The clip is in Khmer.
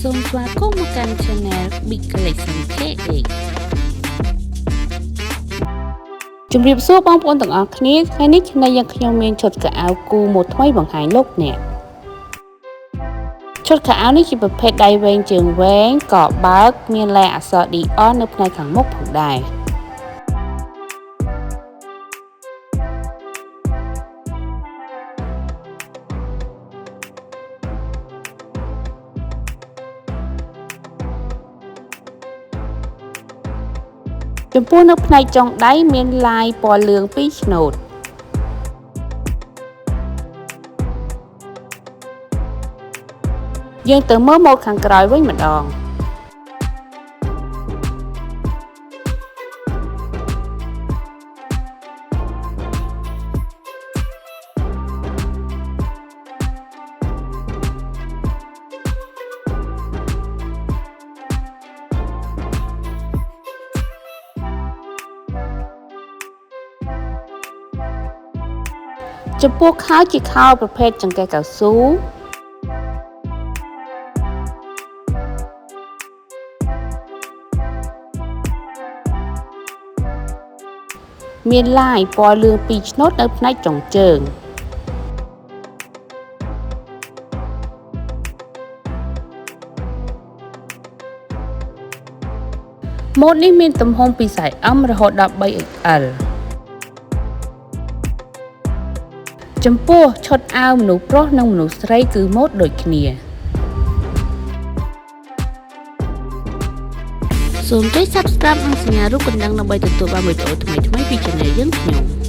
សូមស្វាគមន៍មកកាន់ Channel Big Collection KA ជំរាបសួរបងប្អូនទាំងអស់គ្នាថ្ងៃនេះខ្ញុំមានឈុតកៅអៅគូម៉ូដថ្មីបង្ហាញលោកអ្នកឈុតកៅអៅនេះជាប្រភេទដៃវែងជើងវែងកបើកមានល័យអក្សរ Dior នៅផ្នែកខាងមុខផងដែរចំពោះនៅផ្នែកចុងដៃមានលាយពណ៌លឿង2ឆ្នូតយើងទៅមើលម៉ូដខាងក្រោយវិញម្ដងចំពោះខោជាខោប្រភេទចង្កេះកៅស៊ូមានលាយពណ៌លឿង2ឆ្នូតនៅផ្នែកចុងជើងម៉ូដនេះមានទំហំពី size M រហូតដល់ 3XL ចំពោះឈុតអាវមនុស្សប្រុសនិងមនុស្សស្រីគឺម៉ូដដូចគ្នាសូមចុច Subscribe និងសញ្ញារូបកណ្ដឹងដើម្បីទទួលបានវីដេអូថ្មីៗពី Channel យើងខ្ញុំ